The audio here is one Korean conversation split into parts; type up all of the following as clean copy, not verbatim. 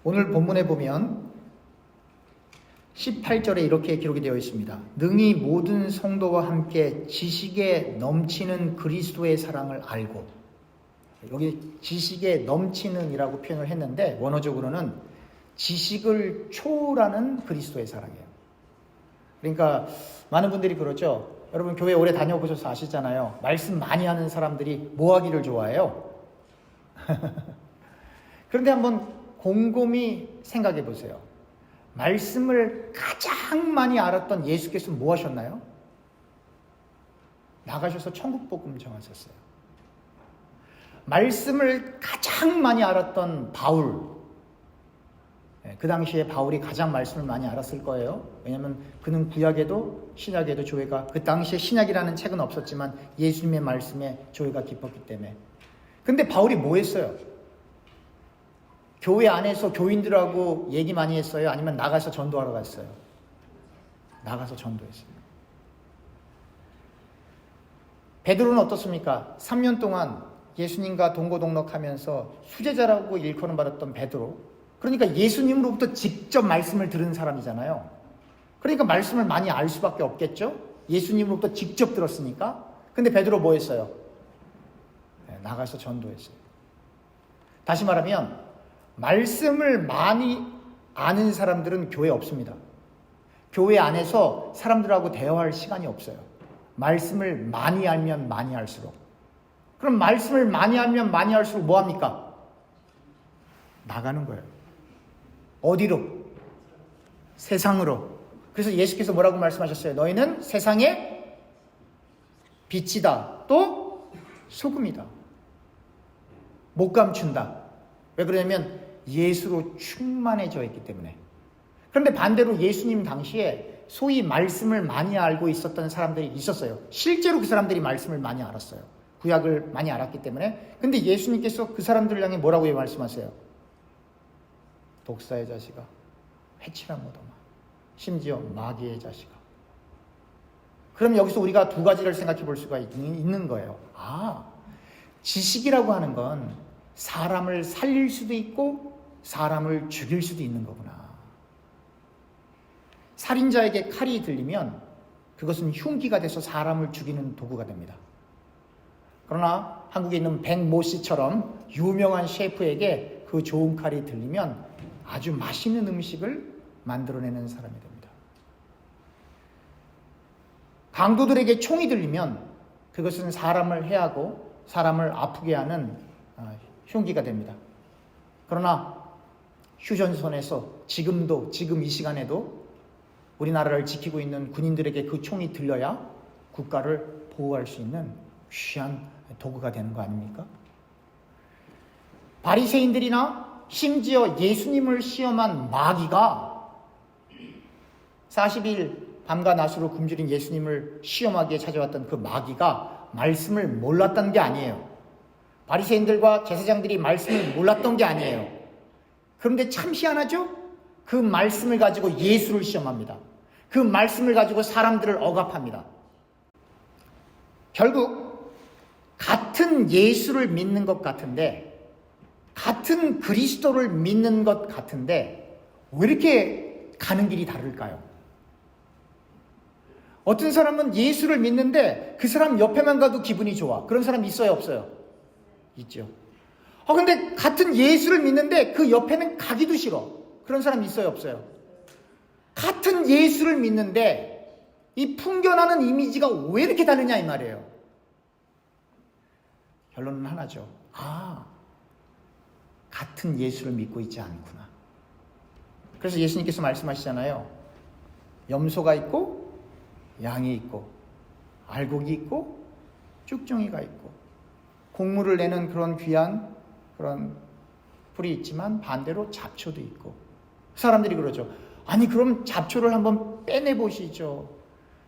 오늘 본문에 보면 18절에 이렇게 기록이 되어 있습니다. 능히 모든 성도와 함께 지식에 넘치는 그리스도의 사랑을 알고, 여기 지식에 넘치는 이라고 표현을 했는데 원어적으로는 지식을 초월하는 그리스도의 사랑이에요. 그러니까 많은 분들이 그러죠. 여러분 교회 오래 다녀보셔서 아시잖아요. 말씀 많이 하는 사람들이 뭐 하기를 좋아해요? 그런데 한번 곰곰이 생각해 보세요. 말씀을 가장 많이 알았던 예수께서 뭐 하셨나요? 나가셔서 천국복음 전하셨어요. 말씀을 가장 많이 알았던 바울, 그 당시에 바울이 가장 말씀을 많이 알았을 거예요. 왜냐하면 그는 구약에도 신약에도 조회가, 그 당시에 신약이라는 책은 없었지만 예수님의 말씀에 조회가 깊었기 때문에. 근데 바울이 뭐 했어요? 교회 안에서 교인들하고 얘기 많이 했어요? 아니면 나가서 전도하러 갔어요? 나가서 전도했어요. 베드로는 어떻습니까? 3년 동안 예수님과 동고동락하면서 수제자라고 일컬음 받았던 베드로, 그러니까 예수님으로부터 직접 말씀을 들은 사람이잖아요. 그러니까 말씀을 많이 알 수밖에 없겠죠? 예수님으로부터 직접 들었으니까. 근데 베드로 뭐 했어요? 나가서 전도했어요. 다시 말하면 말씀을 많이 아는 사람들은 교회에 없습니다. 교회 안에서 사람들하고 대화할 시간이 없어요. 말씀을 많이 알면 많이 알수록. 그럼 말씀을 많이 알면 많이 알수록 뭐 합니까? 나가는 거예요. 어디로? 세상으로. 그래서 예수께서 뭐라고 말씀하셨어요? 너희는 세상의 빛이다. 또 소금이다. 못 감춘다. 왜 그러냐면 예수로 충만해져 있기 때문에. 그런데 반대로 예수님 당시에 소위 말씀을 많이 알고 있었던 사람들이 있었어요. 실제로 그 사람들이 말씀을 많이 알았어요. 구약을 많이 알았기 때문에. 근데 예수님께서 그 사람들을 향해 뭐라고 말씀하세요? 독사의 자식아, 해치라 못하마. 심지어 마귀의 자식아. 그럼 여기서 우리가 두 가지를 생각해 볼 수가 있는 거예요. 지식이라고 하는 건 사람을 살릴 수도 있고 사람을 죽일 수도 있는 거구나. 살인자에게 칼이 들리면 그것은 흉기가 돼서 사람을 죽이는 도구가 됩니다. 그러나 한국에 있는 백모 씨처럼 유명한 셰프에게 그 좋은 칼이 들리면 아주 맛있는 음식을 만들어내는 사람이 됩니다. 강도들에게 총이 들리면 그것은 사람을 해하고 사람을 아프게 하는 흉기가 됩니다. 그러나 휴전선에서 지금 이 시간에도 우리나라를 지키고 있는 군인들에게 그 총이 들려야 국가를 보호할 수 있는 귀한 도구가 되는 거 아닙니까? 바리새인들이나 심지어 예수님을 시험한 마귀가 40일 밤과 낮으로 굶주린 예수님을 시험하기에 찾아왔던 그 마귀가 말씀을 몰랐던 게 아니에요. 바리새인들과 제사장들이 말씀을 몰랐던 게 아니에요. 그런데 참 희한하죠? 그 말씀을 가지고 예수를 시험합니다. 그 말씀을 가지고 사람들을 억압합니다. 결국 같은 예수를 믿는 것 같은데, 같은 그리스도를 믿는 것 같은데 왜 이렇게 가는 길이 다를까요? 어떤 사람은 예수를 믿는데 그 사람 옆에만 가도 기분이 좋아. 그런 사람 있어요, 없어요? 있죠. 근데 같은 예수를 믿는데 그 옆에는 가기도 싫어. 그런 사람 있어요, 없어요? 같은 예수를 믿는데 이 풍겨나는 이미지가 왜 이렇게 다르냐 이 말이에요. 결론은 하나죠. 같은 예수를 믿고 있지 않구나. 그래서 예수님께서 말씀하시잖아요. 염소가 있고 양이 있고 알곡이 있고 쭉정이가 있고 곡물을 내는 그런 귀한 그런 풀이 있지만 반대로 잡초도 있고. 사람들이 그러죠. 아니 그럼 잡초를 한번 빼내보시죠.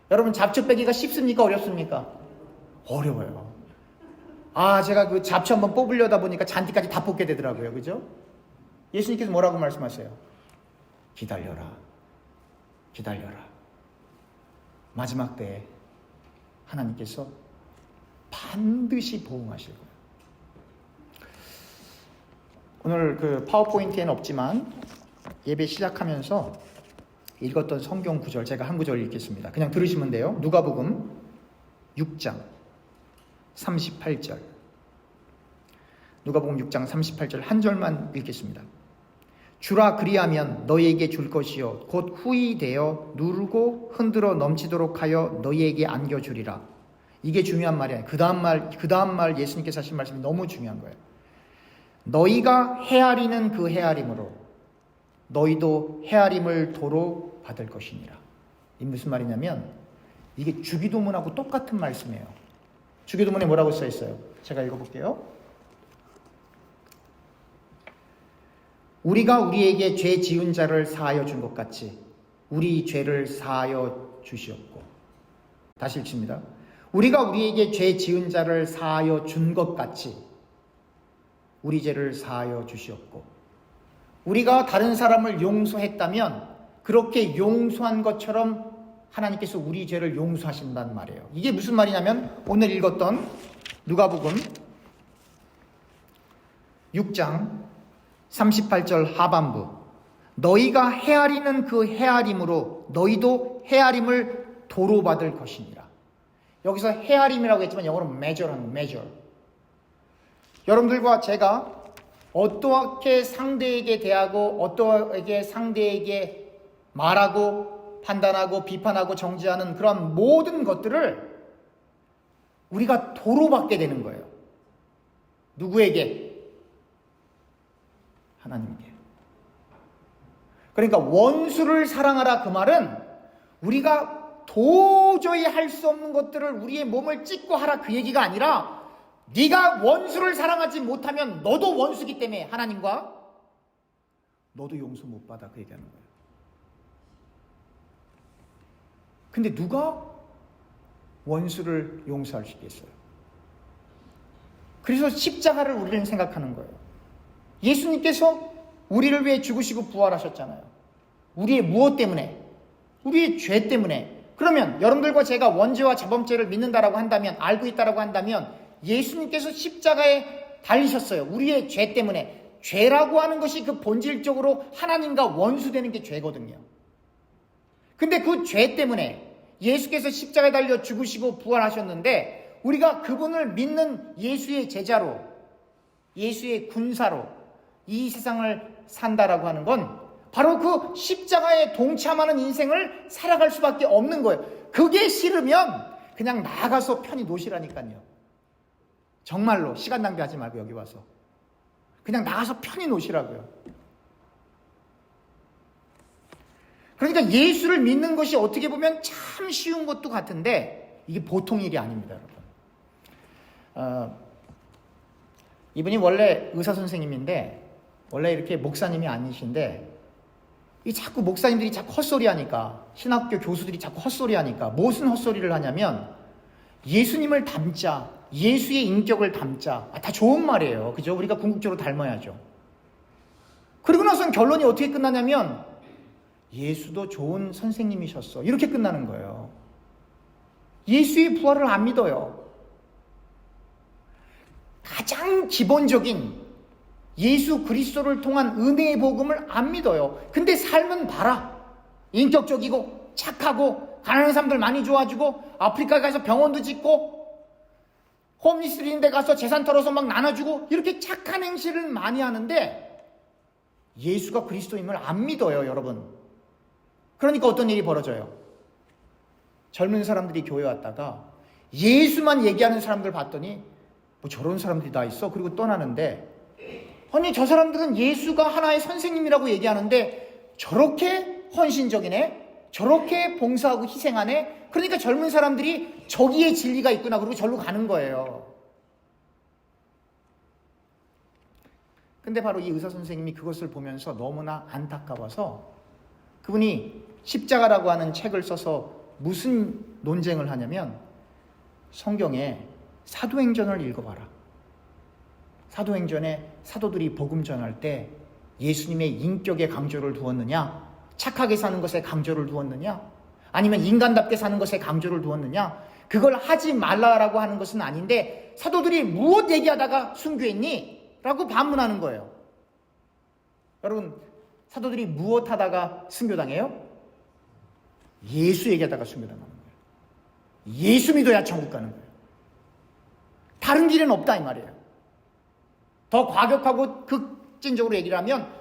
여러분 잡초 빼기가 쉽습니까? 어렵습니까? 어려워요. 제가 그 잡초 한번 뽑으려다 보니까 잔디까지 다 뽑게 되더라고요. 그죠? 예수님께서 뭐라고 말씀하세요? 기다려라. 마지막 때에 하나님께서 반드시 보응하실 거예요. 오늘 그 파워포인트에는 없지만 예배 시작하면서 읽었던 성경 구절, 제가 한 구절 읽겠습니다. 그냥 들으시면 돼요. 누가복음 6장 38절. 누가복음 6장 38절 한 절만 읽겠습니다. 주라 그리하면 너희에게 줄 것이요 곧 후히 되어 누르고 흔들어 넘치도록 하여 너희에게 안겨주리라. 이게 중요한 말이에요. 그 다음 말 예수님께서 하신 말씀이 너무 중요한 거예요. 너희가 헤아리는 그 헤아림으로 너희도 헤아림을 도로 받을 것이니라. 이 무슨 말이냐면 이게 주기도문하고 똑같은 말씀이에요. 주기도문에 뭐라고 써 있어요? 제가 읽어볼게요. 우리가 우리에게 죄 지은 자를 사하여 준 것 같이 우리 죄를 사하여 주시옵고. 다시 읽습니다. 우리가 우리에게 죄 지은 자를 사하여 준 것 같이 우리 죄를 사하여 주시옵고. 우리가 다른 사람을 용서했다면 그렇게 용서한 것처럼 하나님께서 우리 죄를 용서하신다는 말이에요. 이게 무슨 말이냐면 오늘 읽었던 누가복음 6장 38절 하반부, 너희가 헤아리는 그 헤아림으로 너희도 헤아림을 도로 받을 것이니라. 여기서 헤아림이라고 했지만 영어로 measure하는 measure. 여러분들과 제가 어떻게 상대에게 대하고 어떻게 상대에게 말하고 판단하고 비판하고 정죄하는 그런 모든 것들을 우리가 도로 받게 되는 거예요. 누구에게? 하나님께. 그러니까 원수를 사랑하라 그 말은 우리가 도저히 할 수 없는 것들을 우리의 몸을 찢고 하라 그 얘기가 아니라 네가 원수를 사랑하지 못하면 너도 원수기 때문에 하나님과 너도 용서 못 받아 그 얘기하는 거예요. 근데 누가 원수를 용서할 수 있겠어요? 그래서 십자가를 우리는 생각하는 거예요. 예수님께서 우리를 위해 죽으시고 부활하셨잖아요. 우리의 무엇 때문에? 우리의 죄 때문에. 그러면 여러분들과 제가 원죄와 자범죄를 믿는다라고 한다면, 알고 있다라고 한다면 예수님께서 십자가에 달리셨어요. 우리의 죄 때문에. 죄라고 하는 것이 그 본질적으로 하나님과 원수되는 게 죄거든요. 근데 그 죄 때문에 예수께서 십자가에 달려 죽으시고 부활하셨는데 우리가 그분을 믿는 예수의 제자로, 예수의 군사로 이 세상을 산다라고 하는 건 바로 그 십자가에 동참하는 인생을 살아갈 수밖에 없는 거예요. 그게 싫으면 그냥 나가서 편히 노시라니까요. 정말로 시간 낭비하지 말고 여기 와서 그냥 나가서 편히 노시라고요. 그러니까 예수를 믿는 것이 어떻게 보면 참 쉬운 것도 같은데 이게 보통 일이 아닙니다, 여러분. 이분이 원래 의사 선생님인데 원래 이렇게 목사님이 아니신데 이 자꾸 목사님들이 자꾸 헛소리 하니까, 신학교 교수들이 자꾸 헛소리 하니까 무슨 헛소리를 하냐면 예수님을 닮자, 예수의 인격을 닮자. 다 좋은 말이에요. 그죠? 우리가 궁극적으로 닮아야죠. 그리고 나서는 결론이 어떻게 끝나냐면 예수도 좋은 선생님이셨어. 이렇게 끝나는 거예요. 예수의 부활을 안 믿어요. 가장 기본적인 예수 그리스도를 통한 은혜의 복음을 안 믿어요. 근데 삶은 봐라. 인격적이고 착하고 가난한 사람들 많이 좋아주고 아프리카 가서 병원도 짓고 홈리스인 데 가서 재산 털어서 막 나눠주고 이렇게 착한 행실을 많이 하는데 예수가 그리스도임을 안 믿어요, 여러분. 그러니까 어떤 일이 벌어져요? 젊은 사람들이 교회 왔다가 예수만 얘기하는 사람들 봤더니 뭐 저런 사람들이 다 있어? 그리고 떠나는데, 아니 저 사람들은 예수가 하나의 선생님이라고 얘기하는데 저렇게 헌신적이네? 저렇게 봉사하고 희생하네? 그러니까 젊은 사람들이 저기에 진리가 있구나 그러고 절로 가는 거예요. 근데 바로 이 의사 선생님이 그것을 보면서 너무나 안타까워서 그분이 십자가라고 하는 책을 써서 무슨 논쟁을 하냐면 성경에 사도행전을 읽어봐라. 사도행전에 사도들이 복음 전할 때 예수님의 인격에 강조를 두었느냐, 착하게 사는 것에 강조를 두었느냐, 아니면 인간답게 사는 것에 강조를 두었느냐, 그걸 하지 말라라고 하는 것은 아닌데 사도들이 무엇 얘기하다가 순교했니? 라고 반문하는 거예요. 여러분, 사도들이 무엇하다가 순교당해요? 예수 얘기하다가 순교당하는 거예요. 예수 믿어야 천국 가는 거예요. 다른 길은 없다 이 말이에요. 더 과격하고 극진적으로 얘기를 하면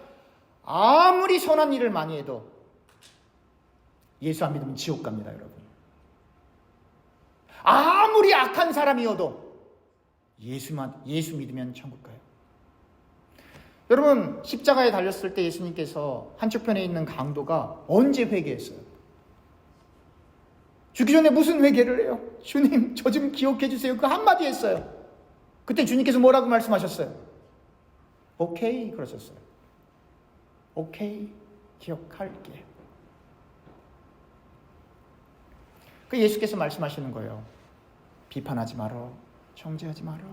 아무리 선한 일을 많이 해도 예수 안 믿으면 지옥 갑니다, 여러분. 아무리 악한 사람이어도 예수 믿으면 천국 가요. 여러분, 십자가에 달렸을 때 예수님께서 한쪽편에 있는 강도가 언제 회개했어요? 죽기 전에 무슨 회개를 해요? 주님, 저 좀 기억해 주세요. 그 한마디 했어요. 그때 주님께서 뭐라고 말씀하셨어요? 오케이 그러셨어요. 오케이, 기억할게. 그 예수께서 말씀하시는 거예요. 비판하지 말어, 정죄하지 말어.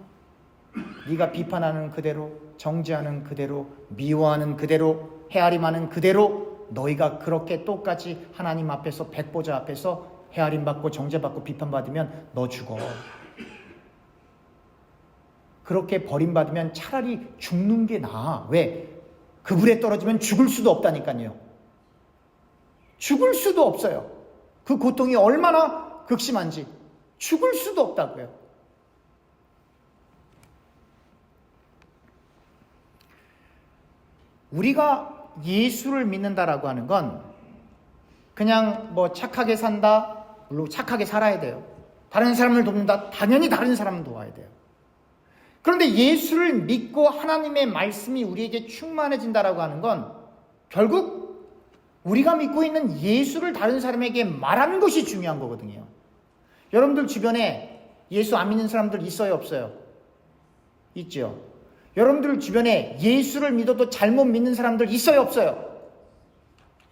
네가 비판하는 그대로, 정죄하는 그대로, 미워하는 그대로, 헤아림하는 그대로 너희가 그렇게 똑같이 하나님 앞에서 백보자 앞에서 헤아림받고 정죄받고 비판받으면 너 죽어. 그렇게 버림받으면 차라리 죽는 게 나아. 왜? 그 불에 떨어지면 죽을 수도 없다니까요. 죽을 수도 없어요. 그 고통이 얼마나 극심한지 죽을 수도 없다고요. 우리가 예수를 믿는다라고 하는 건 그냥 뭐 착하게 산다, 물론 착하게 살아야 돼요. 다른 사람을 돕는다, 당연히 다른 사람을 도와야 돼요. 그런데 예수를 믿고 하나님의 말씀이 우리에게 충만해진다라고 하는 건 결국 우리가 믿고 있는 예수를 다른 사람에게 말하는 것이 중요한 거거든요. 여러분들 주변에 예수 안 믿는 사람들 있어요, 없어요? 있죠. 여러분들 주변에 예수를 믿어도 잘못 믿는 사람들 있어요, 없어요?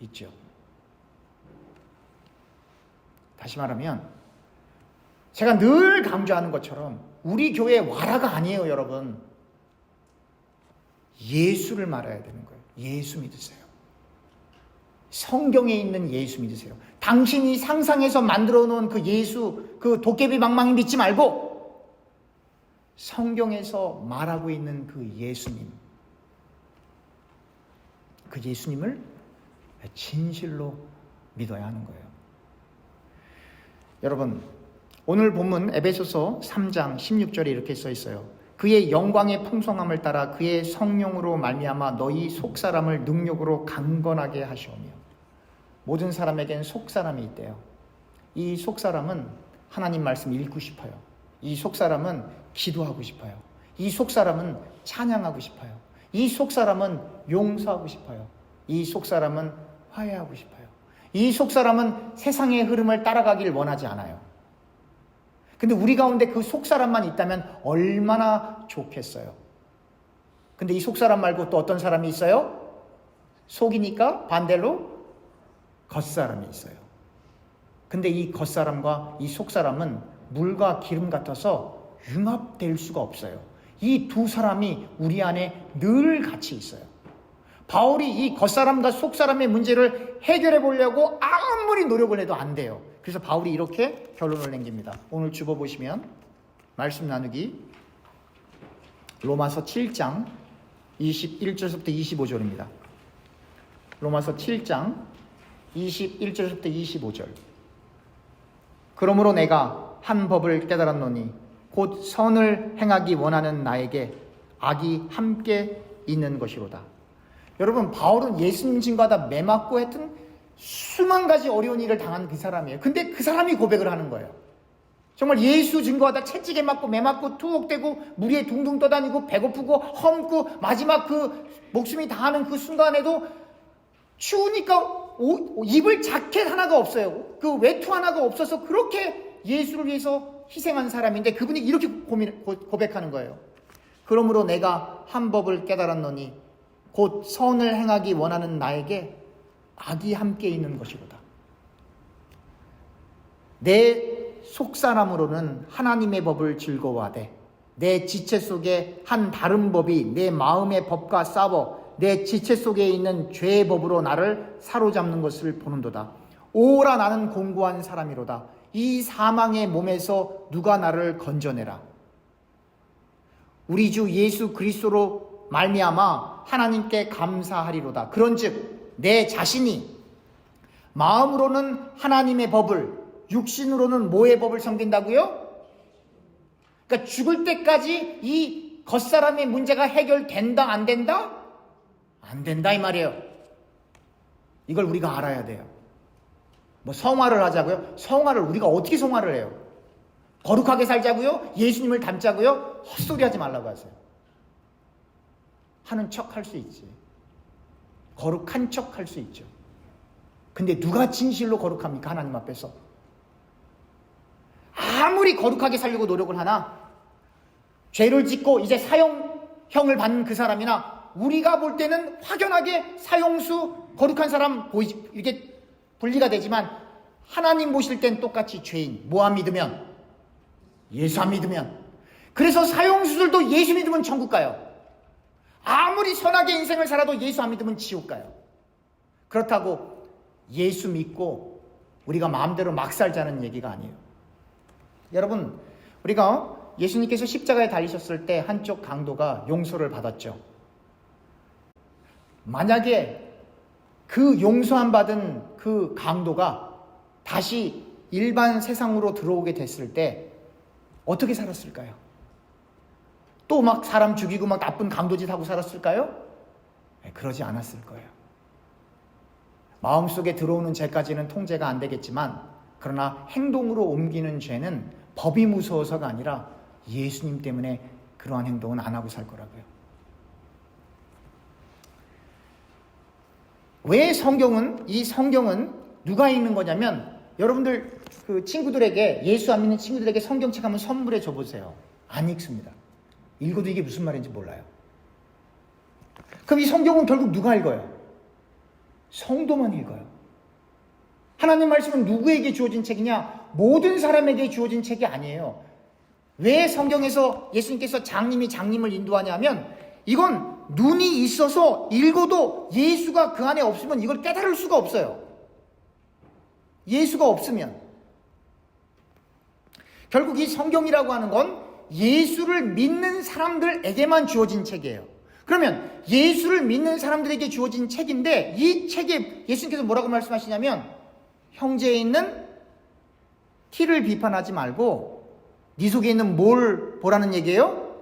있죠. 다시 말하면 제가 늘 강조하는 것처럼 우리 교회 와라가 아니에요, 여러분. 예수를 말해야 되는 거예요. 예수 믿으세요. 성경에 있는 예수 믿으세요. 당신이 상상해서 만들어 놓은 그 예수, 그 도깨비 방망이 믿지 말고 성경에서 말하고 있는 그 예수님, 그 예수님을 진실로 믿어야 하는 거예요. 여러분, 오늘 본문 에베소서 3장 16절에 이렇게 써 있어요. 그의 영광의 풍성함을 따라 그의 성령으로 말미암아 너희 속사람을 능력으로 강건하게 하시오며. 모든 사람에겐 속사람이 있대요. 이 속사람은 하나님 말씀 읽고 싶어요. 이 속사람은 기도하고 싶어요. 이 속사람은 찬양하고 싶어요. 이 속사람은 용서하고 싶어요. 이 속사람은 화해하고 싶어요. 이 속사람은 세상의 흐름을 따라가길 원하지 않아요. 근데 우리 가운데 그 속사람만 있다면 얼마나 좋겠어요. 근데 이 속사람 말고 또 어떤 사람이 있어요? 속이니까 반대로 겉사람이 있어요. 근데 이 겉사람과 이 속사람은 물과 기름 같아서 융합될 수가 없어요. 이 두 사람이 우리 안에 늘 같이 있어요. 바울이 이 겉사람과 속사람의 문제를 해결해 보려고 아무리 노력을 해도 안 돼요. 그래서 바울이 이렇게 결론을 남깁니다. 오늘 주보 보시면 말씀 나누기 로마서 7장 21절부터 25절입니다. 로마서 7장 21절부터 25절. 그러므로 내가 한 법을 깨달았노니 곧 선을 행하기 원하는 나에게 악이 함께 있는 것이로다. 여러분, 바울은 예수님 증거하다 매 맞고 하여튼 수만 가지 어려운 일을 당한 그 사람이에요. 근데 그 사람이 고백을 하는 거예요. 정말 예수 증거하다 채찍에 맞고 매 맞고 투옥되고 물 위에 둥둥 떠다니고 배고프고 험고 마지막 그 목숨이 다하는 그 순간에도 추우니까 입을 자켓 하나가 없어요. 그 외투 하나가 없어서 그렇게 예수를 위해서 희생한 사람인데 그분이 이렇게 고백하는 거예요. 그러므로 내가 한 법을 깨달았노니 곧 선을 행하기 원하는 나에게 악이 함께 있는 것이로다. 내 속사람으로는 하나님의 법을 즐거워하되 내 지체 속에 한 다른 법이 내 마음의 법과 싸워 내 지체 속에 있는 죄의 법으로 나를 사로잡는 것을 보는도다. 오라 나는 공고한 사람이로다. 이 사망의 몸에서 누가 나를 건져내라. 우리 주 예수 그리스도로 말미암아 하나님께 감사하리로다. 그런즉 내 자신이 마음으로는 하나님의 법을, 육신으로는 뭐의 법을 섬긴다고요? 그러니까 죽을 때까지 이 겉사람의 문제가 해결된다, 안 된다? 안 된다 이 말이에요. 이걸 우리가 알아야 돼요. 뭐 성화를 하자고요? 성화를 우리가 어떻게 성화를 해요? 거룩하게 살자고요? 예수님을 닮자고요? 헛소리 하지 말라고 하세요. 하는 척 할 수 있지. 거룩한 척 할 수 있죠. 근데 누가 진실로 거룩합니까? 하나님 앞에서. 아무리 거룩하게 살려고 노력을 하나 죄를 짓고 이제 사형형을 받는 그 사람이나 우리가 볼 때는 확연하게 사형수 거룩한 사람 이렇게 분리가 되지만 하나님 보실 땐 똑같이 죄인. 뭐 안 믿으면? 예수 안 믿으면. 그래서 사형수들도 예수 믿으면 천국 가요. 아무리 선하게 인생을 살아도 예수 안 믿으면 지옥 가요. 그렇다고 예수 믿고 우리가 마음대로 막 살자는 얘기가 아니에요. 여러분, 우리가 예수님께서 십자가에 달리셨을 때 한쪽 강도가 용서를 받았죠. 만약에 그 용서함 받은 그 강도가 다시 일반 세상으로 들어오게 됐을 때 어떻게 살았을까요? 또 막 사람 죽이고 막 나쁜 강도짓 하고 살았을까요? 네, 그러지 않았을 거예요. 마음속에 들어오는 죄까지는 통제가 안 되겠지만 그러나 행동으로 옮기는 죄는 법이 무서워서가 아니라 예수님 때문에 그러한 행동은 안 하고 살 거라고요. 왜 이 성경은 누가 읽는 거냐면 여러분들 그 친구들에게 예수 안 믿는 친구들에게 성경책 한번 선물해 줘보세요. 안 읽습니다. 읽어도 이게 무슨 말인지 몰라요. 그럼 이 성경은 결국 누가 읽어요? 성도만 읽어요. 하나님 말씀은 누구에게 주어진 책이냐? 모든 사람에게 주어진 책이 아니에요. 왜 성경에서 예수님께서 장님을 인도하냐면 이건 눈이 있어서 읽어도 예수가 그 안에 없으면 이걸 깨달을 수가 없어요. 예수가 없으면. 결국 이 성경이라고 하는 건 예수를 믿는 사람들에게만 주어진 책이에요. 그러면 예수를 믿는 사람들에게 주어진 책인데 이 책에 예수님께서 뭐라고 말씀하시냐면 형제에 있는 티를 비판하지 말고 네 속에 있는 뭘 보라는 얘기예요?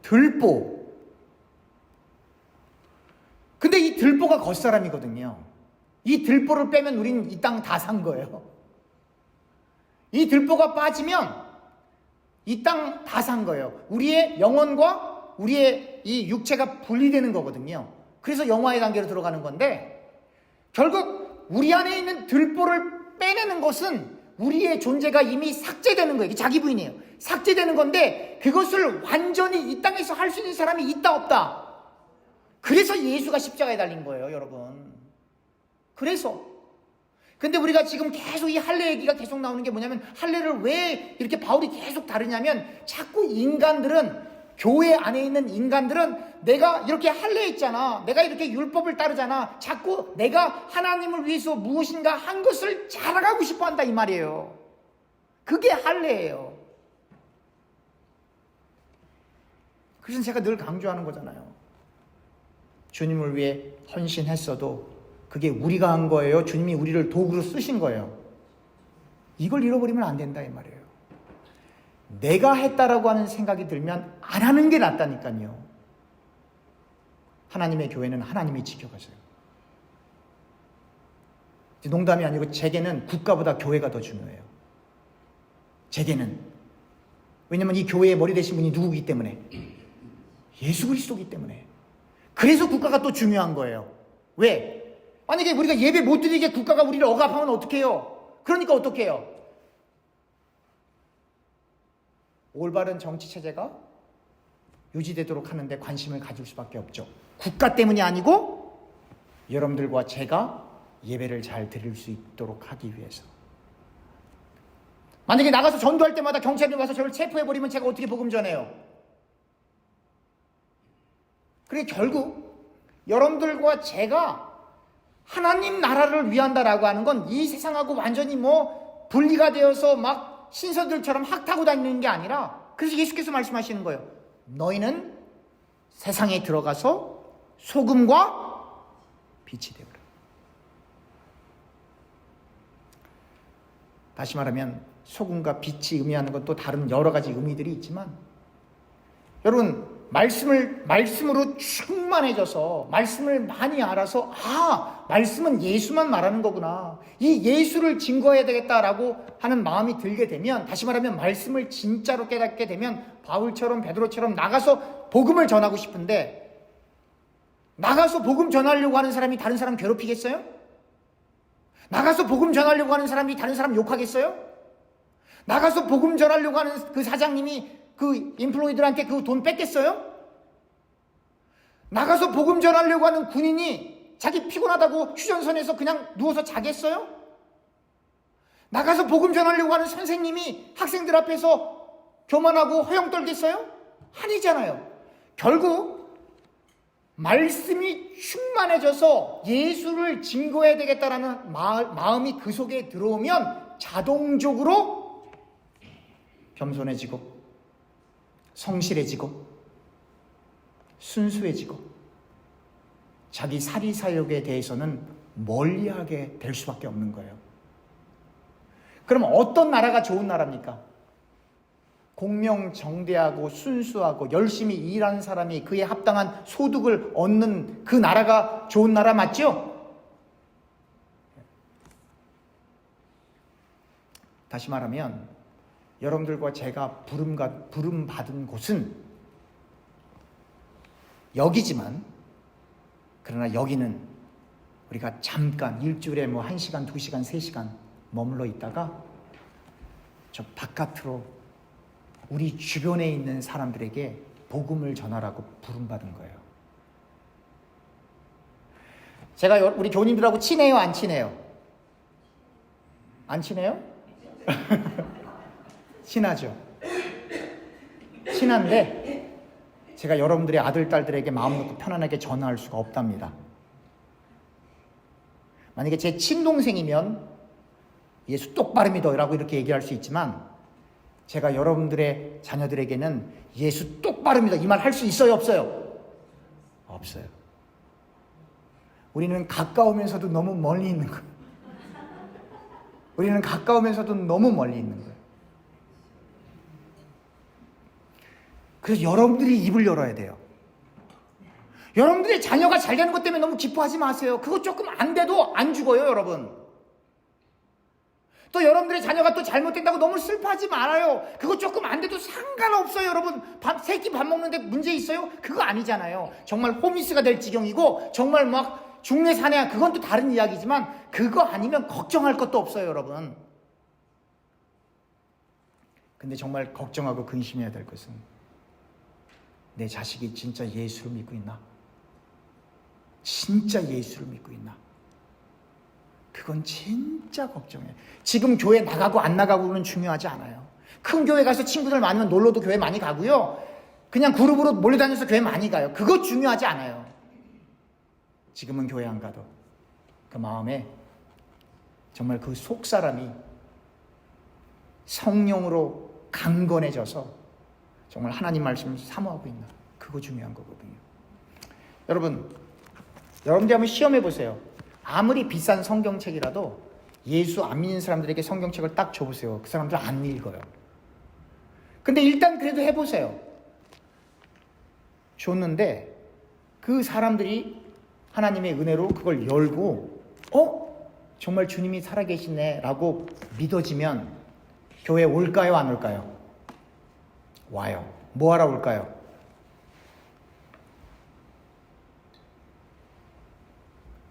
들보. 근데 이 들보가 겉사람이거든요. 이 들보를 빼면 우린 이 땅 다 산 거예요. 이 들보가 빠지면 이 땅 다 산 거예요. 우리의 영혼과 우리의 이 육체가 분리되는 거거든요. 그래서 영화의 단계로 들어가는 건데 결국 우리 안에 있는 들보를 빼내는 것은 우리의 존재가 이미 삭제되는 거예요. 이게 자기 부인이에요. 삭제되는 건데 그것을 완전히 이 땅에서 할 수 있는 사람이 있다 없다. 그래서 예수가 십자가에 달린 거예요, 여러분. 그래서. 근데 우리가 지금 계속 이 할례 얘기가 계속 나오는 게 뭐냐면 할례를 왜 이렇게 바울이 계속 다루냐면 자꾸 교회 안에 있는 인간들은 내가 이렇게 할례했잖아. 내가 이렇게 율법을 따르잖아. 자꾸 내가 하나님을 위해서 무엇인가 한 것을 자랑하고 싶어 한다 이 말이에요. 그게 할례예요. 그래서 제가 늘 강조하는 거잖아요. 주님을 위해 헌신했어도 그게 우리가 한 거예요? 주님이 우리를 도구로 쓰신 거예요? 이걸 잃어버리면 안 된다 이 말이에요. 내가 했다라고 하는 생각이 들면 안 하는 게 낫다니까요. 하나님의 교회는 하나님이 지켜가세요. 농담이 아니고 제게는 국가보다 교회가 더 중요해요. 제게는. 왜냐면 이 교회의 머리 되신 분이 누구기 때문에. 예수 그리스도이기 때문에. 그래서 국가가 또 중요한 거예요. 왜? 만약에 우리가 예배 못 드리게 국가가 우리를 억압하면 어떻게 해요? 그러니까 어떻게 해요? 올바른 정치 체제가 유지되도록 하는데 관심을 가질 수밖에 없죠. 국가 때문이 아니고 여러분들과 제가 예배를 잘 드릴 수 있도록 하기 위해서. 만약에 나가서 전도할 때마다 경찰이 와서 저를 체포해버리면 제가 어떻게 복음 전해요? 그래 결국 여러분들과 제가 하나님 나라를 위한다라고 하는 건 이 세상하고 완전히 분리가 되어서 막 신서들처럼 학 타고 다니는 게 아니라 그래서 예수께서 말씀하시는 거예요. 너희는 세상에 들어가서 소금과 빛이 되어버려요. 다시 말하면 소금과 빛이 의미하는 건 또 다른 여러 가지 의미들이 있지만, 여러분 말씀으로 충만해져서 말씀을 많이 알아서 말씀은 예수만 말하는 거구나, 이 예수를 증거해야 되겠다라고 하는 마음이 들게 되면, 다시 말하면 말씀을 진짜로 깨닫게 되면 바울처럼 베드로처럼 나가서 복음을 전하고 싶은데, 나가서 복음 전하려고 하는 사람이 다른 사람 괴롭히겠어요? 나가서 복음 전하려고 하는 사람이 다른 사람 욕하겠어요? 나가서 복음 전하려고 하는 그 사장님이 그 인플루이들한테 그 돈 뺏겠어요? 나가서 복음 전하려고 하는 군인이 자기 피곤하다고 휴전선에서 그냥 누워서 자겠어요? 나가서 복음 전하려고 하는 선생님이 학생들 앞에서 교만하고 허영 떨겠어요? 아니잖아요. 결국 말씀이 충만해져서 예수를 증거해야 되겠다라는 마음이 그 속에 들어오면 자동적으로 겸손해지고 성실해지고 순수해지고 자기 사리사욕에 대해서는 멀리하게 될 수밖에 없는 거예요. 그럼 어떤 나라가 좋은 나라입니까? 공명정대하고 순수하고 열심히 일하는 사람이 그에 합당한 소득을 얻는 그 나라가 좋은 나라 맞죠? 다시 말하면 여러분들과 제가 부름 받은 곳은 여기지만, 그러나 여기는 우리가 잠깐 일주일에 1시간, 2시간, 3시간 머물러 있다가 저 바깥으로 우리 주변에 있는 사람들에게 복음을 전하라고 부름받은 거예요. 제가 우리 교우님들하고 친해요, 안 친해요? 안 친해요? 친하죠. 친한데 제가 여러분들의 아들, 딸들에게 마음 놓고 편안하게 전화할 수가 없답니다. 만약에 제 친동생이면 예수 똑바로 믿어라고 이렇게 얘기할 수 있지만, 제가 여러분들의 자녀들에게는 예수 똑바로 믿어 이 말 할 수 있어요, 없어요? 없어요. 우리는 가까우면서도 너무 멀리 있는 거예요. 우리는 가까우면서도 너무 멀리 있는 거예요. 그래서 여러분들이 입을 열어야 돼요. 여러분들의 자녀가 잘 되는 것 때문에 너무 기뻐하지 마세요. 그거 조금 안 돼도 안 죽어요, 여러분. 또 여러분들의 자녀가 또 잘못된다고 너무 슬퍼하지 말아요. 그거 조금 안 돼도 상관없어요, 여러분. 세끼 밥 먹는데 문제 있어요? 그거 아니잖아요. 정말 호미스가 될 지경이고 정말 막 중내 사내야, 그건 또 다른 이야기지만 그거 아니면 걱정할 것도 없어요, 여러분. 근데 정말 걱정하고 근심해야 될 것은, 내 자식이 진짜 예수를 믿고 있나? 진짜 예수를 믿고 있나? 그건 진짜 걱정해. 지금 교회 나가고 안 나가고는 중요하지 않아요. 큰 교회 가서 친구들 많으면 놀러도 교회 많이 가고요. 그냥 그룹으로 몰려다녀서 교회 많이 가요. 그거 중요하지 않아요. 지금은 교회 안 가도 그 마음에 정말 그 속사람이 성령으로 강건해져서 정말 하나님 말씀을 사모하고 있나? 그거 중요한 거거든요. 여러분들이 한번 시험해 보세요. 아무리 비싼 성경책이라도 예수 안 믿는 사람들에게 성경책을 딱 줘보세요. 그 사람들 안 읽어요. 근데 일단 그래도 해보세요. 줬는데 그 사람들이 하나님의 은혜로 그걸 열고 정말 주님이 살아계시네 라고 믿어지면 교회 올까요, 안 올까요? 와요. 뭐하러 올까요?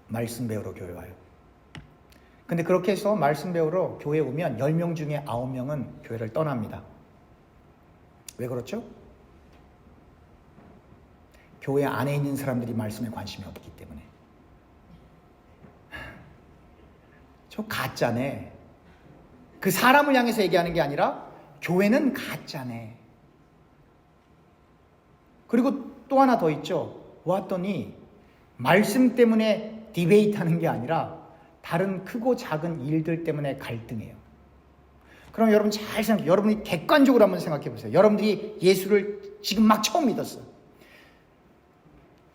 말씀 배우러 교회 와요. 근데 그렇게 해서 말씀 배우러 교회 오면 10명 중에 9명은 교회를 떠납니다. 왜 그렇죠? 교회 안에 있는 사람들이 말씀에 관심이 없기 때문에. 저 가짜네. 그 사람을 향해서 얘기하는 게 아니라 교회는 가짜네. 그리고 또 하나 더 있죠. 왔더니 말씀 때문에 디베이트 하는 게 아니라 다른 크고 작은 일들 때문에 갈등해요. 그럼 여러분 잘 생각해요. 여러분이 객관적으로 한번 생각해 보세요. 여러분들이 예수를 지금 막 처음 믿었어요.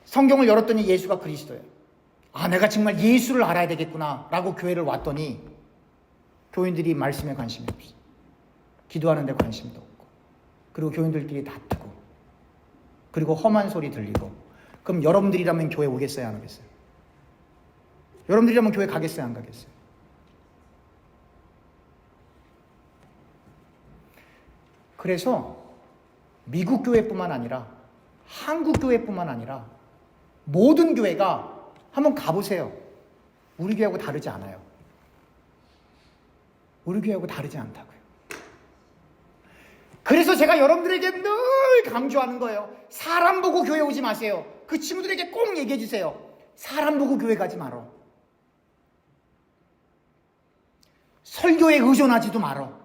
성경을 열었더니 예수가 그리스도예요. 아, 내가 정말 예수를 알아야 되겠구나 라고 교회를 왔더니 교인들이 말씀에 관심이 없어. 기도하는 데 관심도 없고, 그리고 교인들끼리 다투고, 그리고 험한 소리 들리고. 그럼 여러분들이라면 교회 오겠어요, 안 오겠어요? 여러분들이라면 교회 가겠어요, 안 가겠어요? 그래서 미국 교회뿐만 아니라 한국 교회뿐만 아니라 모든 교회가 한번 가보세요. 우리 교회하고 다르지 않아요. 우리 교회하고 다르지 않다고요. 그래서 제가 여러분들에게 늘 강조하는 거예요. 사람 보고 교회 오지 마세요. 그 친구들에게 꼭 얘기해 주세요. 사람 보고 교회 가지 말어. 설교에 의존하지도 말어.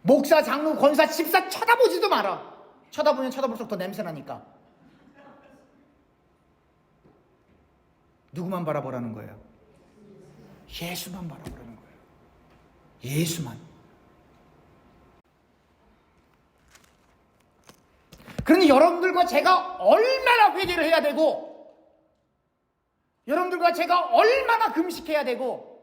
목사, 장로, 권사, 집사 쳐다보지도 마라. 쳐다보면 쳐다볼수록 더 냄새나니까. 누구만 바라보라는 거예요? 예수만 바라보라는 거예요. 예수만. 그러니 여러분들과 제가 얼마나 회개를 해야 되고, 여러분들과 제가 얼마나 금식해야 되고,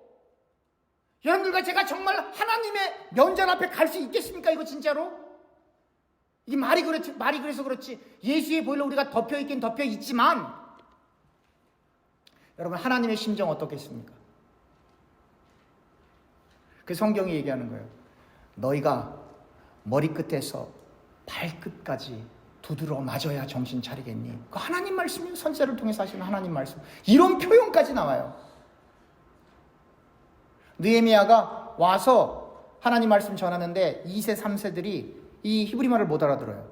여러분들과 제가 정말 하나님의 면전 앞에 갈 수 있겠습니까? 이거 진짜로? 이게 말이 그래서 그렇지. 예수의 보혈로 우리가 덮여 있긴 덮여 있지만, 여러분 하나님의 심정 어떻겠습니까? 그 성경이 얘기하는 거예요. 너희가 머리끝에서 발끝까지 두드러 맞아야 정신 차리겠니? 그 하나님 말씀이요. 선지자를 통해서 하시는 하나님 말씀. 이런 표현까지 나와요. 느헤미야가 와서 하나님 말씀 전하는데 2세, 3세들이 이 히브리 말을 못 알아들어요.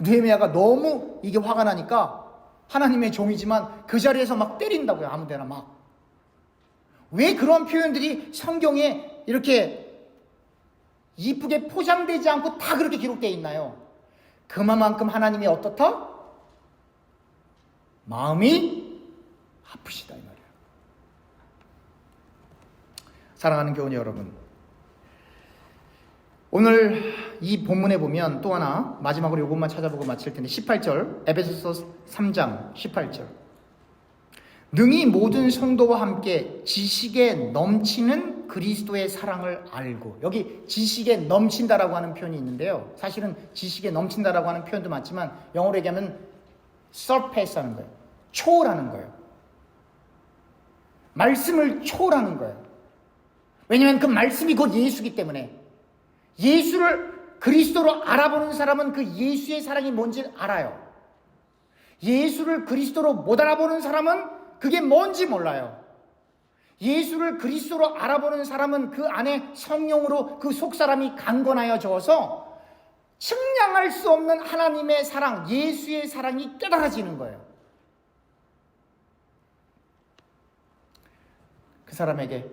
느헤미야가 너무 이게 화가 나니까 하나님의 종이지만 그 자리에서 막 때린다고요. 아무데나 막. 왜 그런 표현들이 성경에 이렇게 이쁘게 포장되지 않고 다 그렇게 기록되어 있나요? 그만큼 하나님이 어떻다? 마음이 아프시다 이 말이에요. 사랑하는 교우님 여러분, 오늘 이 본문에 보면 또 하나 마지막으로 이것만 찾아보고 마칠 텐데 18절, 에베소서 3장 18절, 능히 모든 성도와 함께 지식에 넘치는 그리스도의 사랑을 알고. 여기 지식에 넘친다라고 하는 표현이 있는데요, 사실은 지식에 넘친다라고 하는 표현도 맞지만 영어로 얘기하면 surpass 하는 거예요. 초월하는 거예요. 말씀을 초월하는 거예요. 왜냐하면 그 말씀이 곧 예수이기 때문에. 예수를 그리스도로 알아보는 사람은 그 예수의 사랑이 뭔지 알아요. 예수를 그리스도로 못 알아보는 사람은 그게 뭔지 몰라요. 예수를 그리스도로 알아보는 사람은 그 안에 성령으로 그 속사람이 강건하여져서 측량할 수 없는 하나님의 사랑, 예수의 사랑이 깨달아지는 거예요. 그 사람에게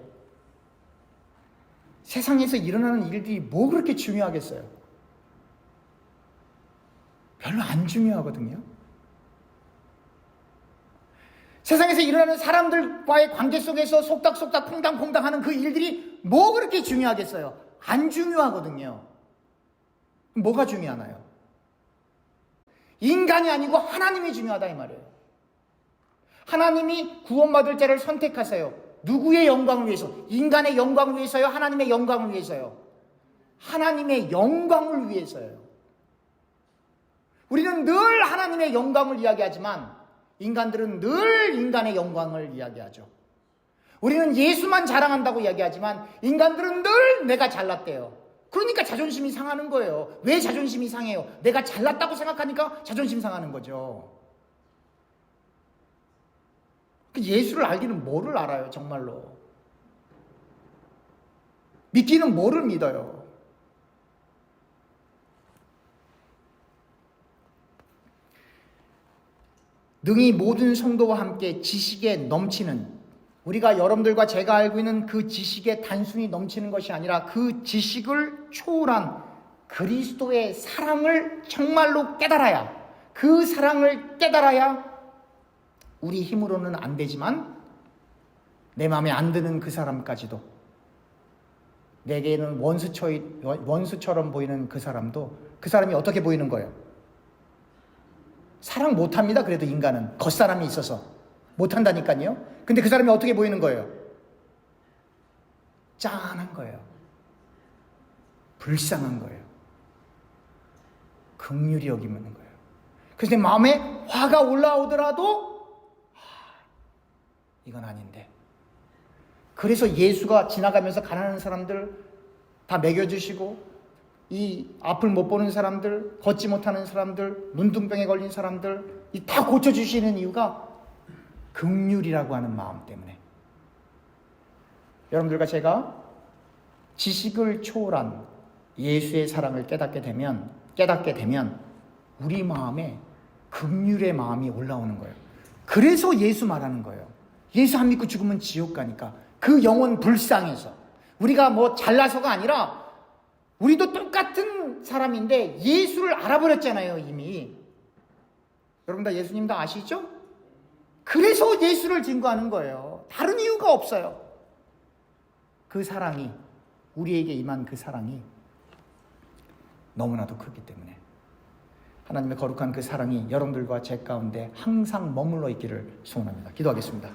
세상에서 일어나는 일들이 뭐 그렇게 중요하겠어요? 별로 안 중요하거든요. 세상에서 일어나는 사람들과의 관계 속에서 속닥속닥 콩당콩당 하는 그 일들이 뭐 그렇게 중요하겠어요? 안 중요하거든요. 뭐가 중요하나요? 인간이 아니고 하나님이 중요하다 이 말이에요. 하나님이 구원받을 자를 선택하세요. 누구의 영광을 위해서? 인간의 영광을 위해서요? 하나님의 영광을 위해서요? 하나님의 영광을 위해서요. 우리는 늘 하나님의 영광을 이야기하지만 인간들은 늘 인간의 영광을 이야기하죠. 우리는 예수만 자랑한다고 이야기하지만 인간들은 늘 내가 잘났대요. 그러니까 자존심이 상하는 거예요. 왜 자존심이 상해요? 내가 잘났다고 생각하니까 자존심 상하는 거죠. 예수를 알기는 뭐를 알아요, 정말로? 믿기는 뭐를 믿어요? 능히 모든 성도와 함께 지식에 넘치는, 우리가 여러분들과 제가 알고 있는 그 지식에 단순히 넘치는 것이 아니라 그 지식을 초월한 그리스도의 사랑을 정말로 깨달아야, 그 사랑을 깨달아야 우리 힘으로는 안 되지만 내 마음에 안 드는 그 사람까지도, 내게는 원수처럼 보이는 그 사람도, 그 사람이 어떻게 보이는 거예요? 사랑 못합니다. 그래도 인간은 겉사람이 있어서 못한다니까요. 근데 그 사람이 어떻게 보이는 거예요? 짠한 거예요. 불쌍한 거예요. 긍휼히 여기는 거예요. 그래서 내 마음에 화가 올라오더라도 이건 아닌데. 그래서 예수가 지나가면서 가난한 사람들 다 먹여주시고, 이 앞을 못 보는 사람들, 걷지 못하는 사람들, 문둥병에 걸린 사람들 이 다 고쳐주시는 이유가 긍휼이라고 하는 마음 때문에. 여러분들과 제가 지식을 초월한 예수의 사랑을 깨닫게 되면 우리 마음에 긍휼의 마음이 올라오는 거예요. 그래서 예수 말하는 거예요. 예수 안 믿고 죽으면 지옥 가니까. 그 영혼 불쌍해서. 우리가 뭐 잘나서가 아니라 우리도 똑같은 사람인데 예수를 알아버렸잖아요, 이미. 여러분 다 예수님 다 아시죠? 그래서 예수를 증거하는 거예요. 다른 이유가 없어요. 그 사랑이, 우리에게 임한 그 사랑이 너무나도 크기 때문에 하나님의 거룩한 그 사랑이 여러분들과 제 가운데 항상 머물러 있기를 소원합니다. 기도하겠습니다.